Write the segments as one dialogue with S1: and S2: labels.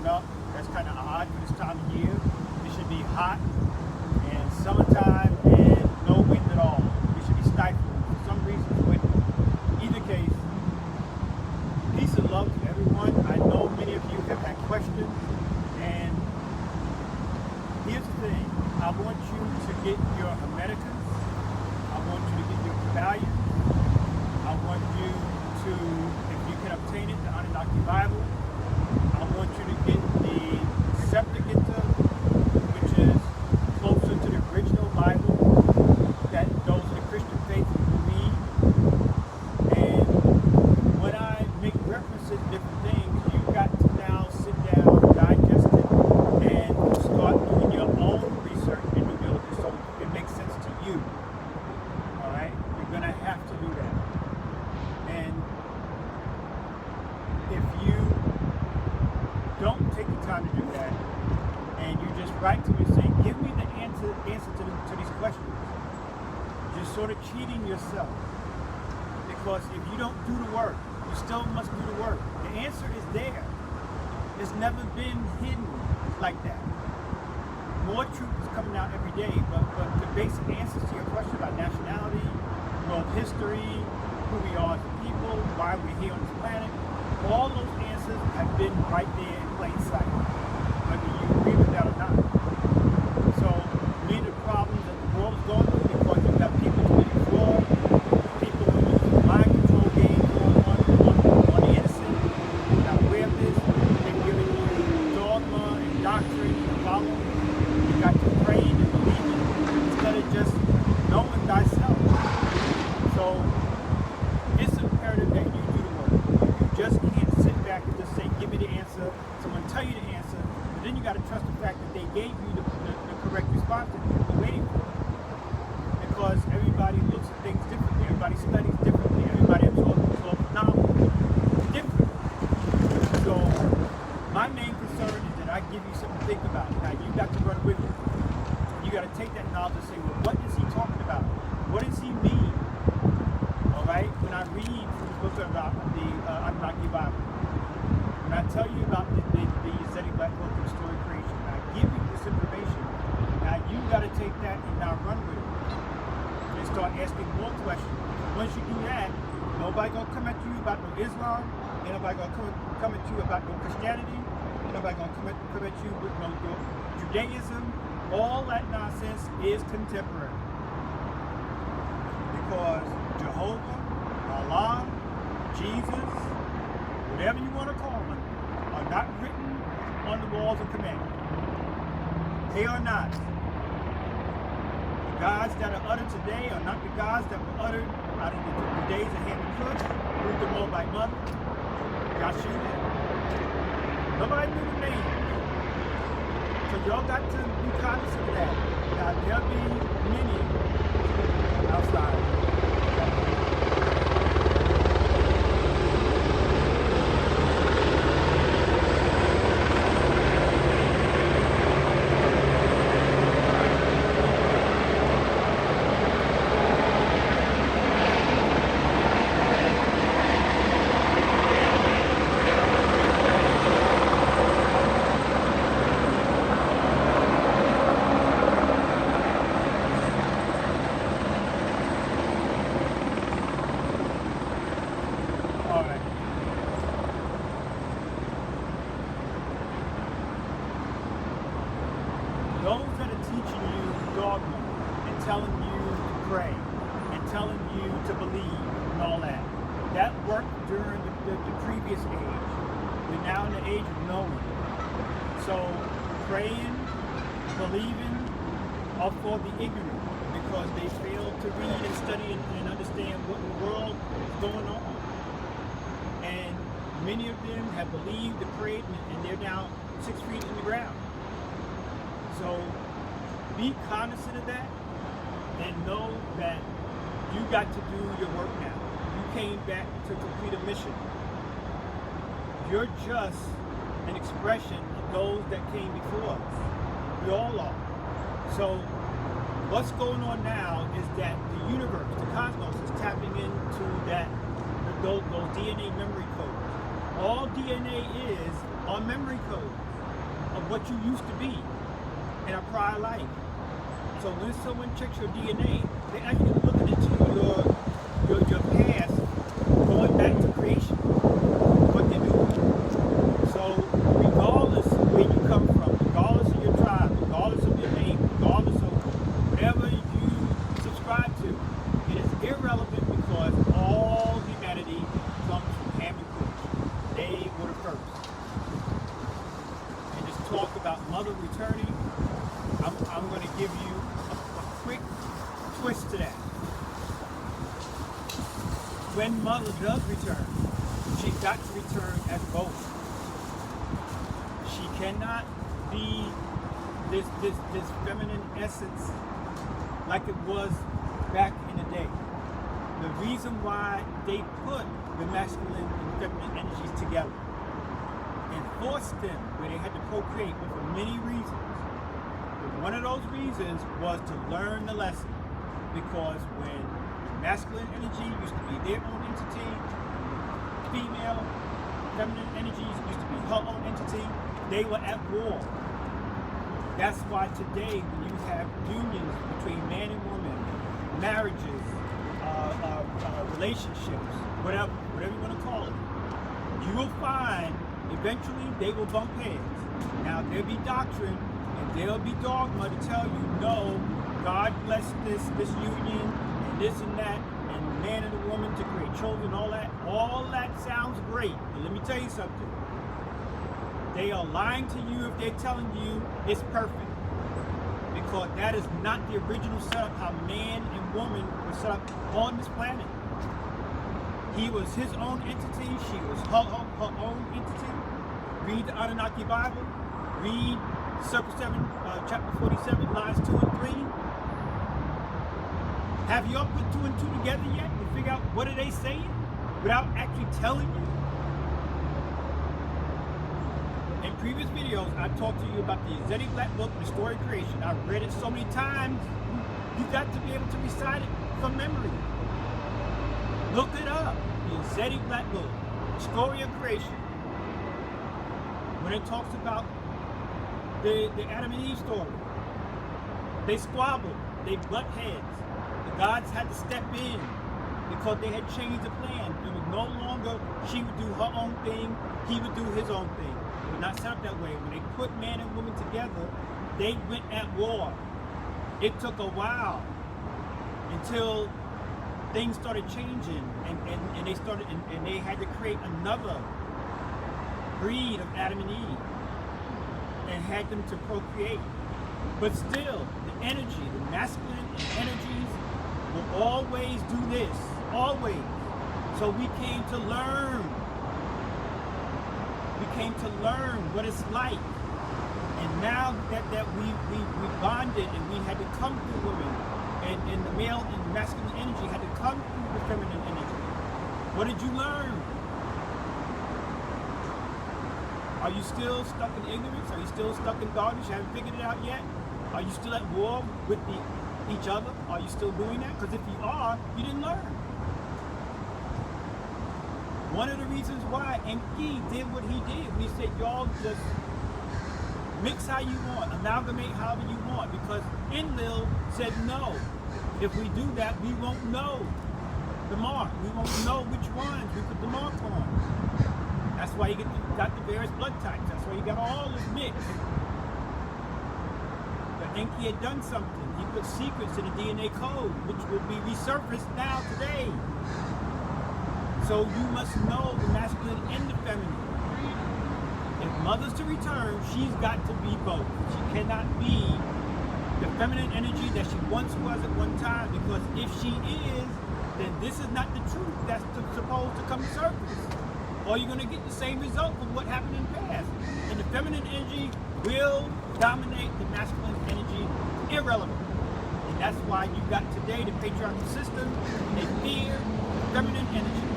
S1: growing up. That's kind of odd for this time of year. It should be hot and summertime and no wind at all. We should be stifling. For some reason, it's windy. Either case, peace and love to everyone. I know many of you have had questions, and here's the thing. I want you to get your Hermeticus. I want you to get your values. I want you to, if you can obtain it, the Anunnaki Bible. I want you to get the Septuaginta, which is closer to the original Bible that those of the Christian faith believe. And when I make references to different things, you've got to now sit down, digest it, and start doing your own research and due diligence so it makes sense to you. All right? You're going to have to do that. And if you don't take the time to do that, and you just write to me and say, give me the answer to these questions, you're sort of cheating yourself. Because if you don't do the work, you still must do the work. The answer is there. It's never been hidden like that. More truth is coming out every day, but the basic answers to your question about nationality, world history, who we are as a people, why we're here on this planet, all those answers have been right there in plain sight, whether you agree with that or not. So many of the problems that the world is going through because you've got people committing fraud, people who use mind control games on the innocent, who are not aware of this. They've given you dogma and doctrine to follow. You got to pray and believe it instead of just knowing thyself. So it's imperative that you do the work. You just can't sit back and just say, give me the answer. Someone tell you the answer, but then you got to trust the fact that they gave you the correct response that you were waiting for. Because everybody looks at things differently. Everybody studies differently. Everybody absorbs knowledge differently. So my main concern is that I give you something to think about. Now you got to run with it. You got to take that knowledge and say, well, what is he talking about? What does he mean? All right? When I read from the book about the Anunnaki Bible, when I tell you about the Zeti Black Book and the story of creation, I give you this information. Now you got to take that and now run with it and start asking more questions. Once you do that, nobody gonna come at you about no Islam. Ain't nobody gonna come at you about no Christianity. Ain't nobody gonna come at you with no Judaism. All that nonsense is contemporary. Because Jehovah, Allah, Jesus, whatever you want to call them, are not written on the walls of commandments. They are not. The gods that are uttered today are not the gods that were uttered out of the days of Ham and Cush, Ruth the Moabite mother, Yashua. Nobody knew the names. So y'all got to be cognizant of that. Now there'll be many outside. Those that are teaching you dogma and telling you to pray and telling you to believe and all that, that worked during the previous age. We're now in the age of knowing. So praying, believing are for the ignorant because they fail to read and study and understand what in the world is going on. And many of them have believed and prayed and they're now 6 feet in the ground. So be cognizant of that and know that you got to do your work now. You came back to complete a mission. You're just an expression of those that came before us. We all are. So what's going on now is that the universe, the cosmos, is tapping into those DNA memory codes. All DNA is are memory codes. of what you used to be in a prior life. So when someone checks your DNA, they're actually looking into your past, going back to creation, what they do. So regardless of where you come from, regardless of your tribe, regardless of your name, regardless of whatever you subscribe to, it is irrelevant because all humanity comes from Ham and Cush. They were the first. And just talk about mother returning, I'm going to give you a quick twist to that. When mother does return, she's got to return as both. She cannot be this feminine essence like it was back in the day. The reason why they put the masculine and feminine energies together and forced them where they had to procreate were for many reasons. But one of those reasons was to learn the lesson, because when masculine energy used to be their own entity, female feminine energies used to be her own entity, they were at war. That's why today when you have unions between man and woman, marriages, relationships, whatever you want to call it, you will find eventually they will bump heads. Now there'll be doctrine and there'll be dogma to tell you, no, God blessed this union and this and that, and the man and the woman to create children, all that sounds great. But let me tell you something. They are lying to you if they're telling you it's perfect. Because that is not the original setup how man and woman were set up on this planet. He was his own entity, she was her own entity. Read the Anunnaki Bible, read Circle 7, chapter 47, lines 2 and 3. Have you all put 2 and 2 together yet to figure out what are they saying without actually telling you? In previous videos, I talked to you about the Aztetic Black Book, The Story of Creation. I've read it so many times, you got to be able to recite it from memory. Look it up, the Aztetic Black Book, Story of Creation. When it talks about the Adam and Eve story, they squabbled, they butt heads. The gods had to step in because they had changed the plan. It was no longer she would do her own thing, he would do his own thing. It was not set up that way. When they put man and woman together, they went at war. It took a while until things started changing and they had to create another breed of Adam and Eve and had them to procreate. But still, the energy, the masculine energies will always do this, always. So we came to learn. We came to learn what it's like. And now that we bonded and we had to come through women, and the male and masculine energy had to come through the feminine energy. What did you learn? Are you still stuck in ignorance? Are you still stuck in darkness? You haven't figured it out yet? Are you still at war with each other? Are you still doing that? Because if you are, you didn't learn. One of the reasons why Enki did what he did, he said, y'all just mix how you want, amalgamate however you want, because Enlil said no. If we do that, we won't know the mark. We won't know which ones we put the mark on. That's why you got the various blood types. That's why you got all this mix. But Enki had done something. He put secrets in the DNA code, which will be resurfaced now today. So you must know the masculine and the feminine. If mother's to return, she's got to be both. She cannot be the feminine energy that she once was at one time, because if she is, then this is not the truth that's supposed to come to surface. Or you're going to get the same result of what happened in the past. And the feminine energy will dominate the masculine energy, irrelevant. And that's why you got today the patriarchal system. They fear feminine energy.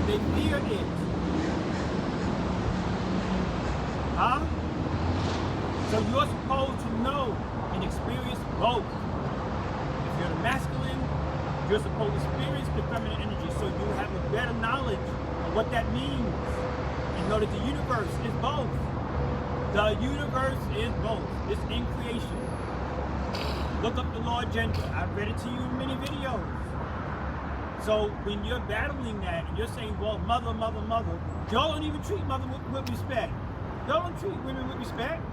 S1: They fear it. Huh? So you're supposed to know and experience both. If you're the masculine, you're supposed to experience the feminine energy, so you have a better knowledge of what that means. And know that the universe is both. The universe is both. It's in creation. Look up the law of gender. I've read it to you in many videos. So when you're battling that and you're saying, well, mother, y'all don't even treat mother with respect. Y'all don't treat women with respect.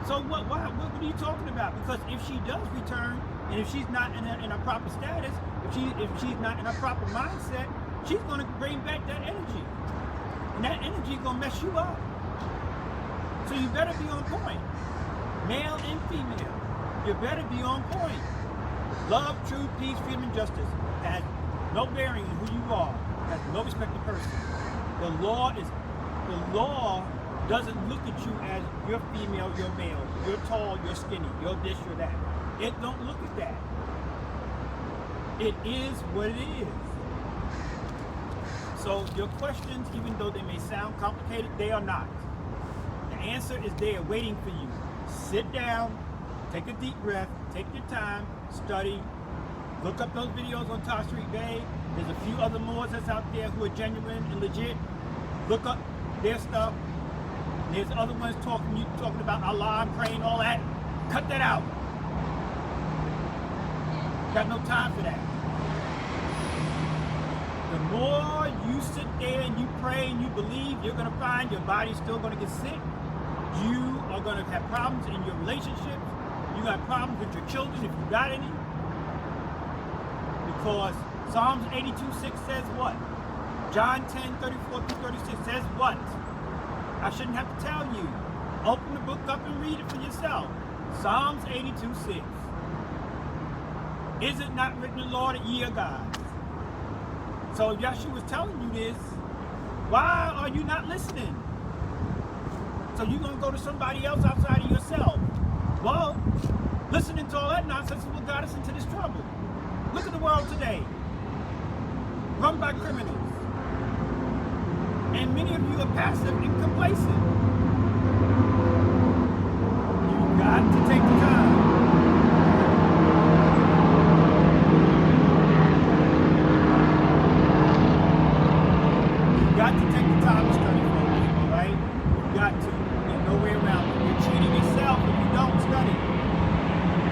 S1: So what are you talking about? Because if she does return, and if she's not in a proper status, if she's not in a proper mindset, she's going to bring back that energy. And that energy is going to mess you up. So you better be on point. Male and female, you better be on point. Love, truth, peace, freedom, and justice has no bearing on who you are, has no respect to person. The law doesn't look at you as you're female, you're male, you're tall, you're skinny, you're this, you're that. It don't look at that. It is what it is. So your questions, even though they may sound complicated, they are not. The answer is there waiting for you. Sit down, take a deep breath, take your time, study, look up those videos on Tashreeq Bey. There's a few other Moors that's out there who are genuine and legit. Look up their stuff. There's other ones talking about Allah and praying, all that. Cut that out. Got no time for that. The more you sit there and you pray and you believe, you're going to find your body's still going to get sick. You are going to have problems in your relationships. You got problems with your children if you got any. Because Psalms 82:6 says what? John 10:34-36 says what? I shouldn't have to tell you. Open the book up and read it for yourself. Psalms 82:6. Is it not written in the law that ye are gods? So if Yeshua was telling you this, why are you not listening? So you're going to go to somebody else outside of yourself. Well, listening to all that nonsense is what got us into this trouble. Look at the world today. Run by criminals. And many of you are passive and complacent. You got to take the time. You got to take the time to study, folks, all right? You got to. There's no way around it. You're cheating yourself if you don't study.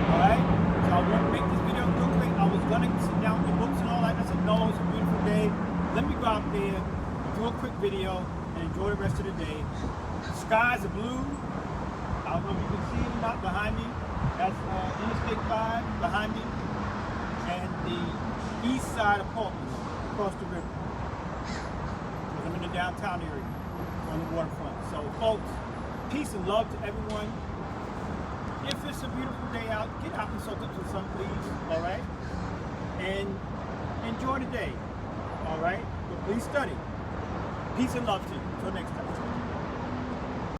S1: All right? So I want to make this video real quick. I was going to sit down with the books and all that. I said, no, it's a beautiful day. Let me go out there, do a quick video, and enjoy the rest of the day. The skies are blue. I don't know if you can see it or not behind me. That's Interstate 5 behind me. And the east side of Portland, across the river. I'm in the downtown area, on the waterfront. So folks, peace and love to everyone. If it's a beautiful day out, get out and soak up some sun, please, all right? And enjoy the day, all right? But please study. Peace and love to you. Until next time.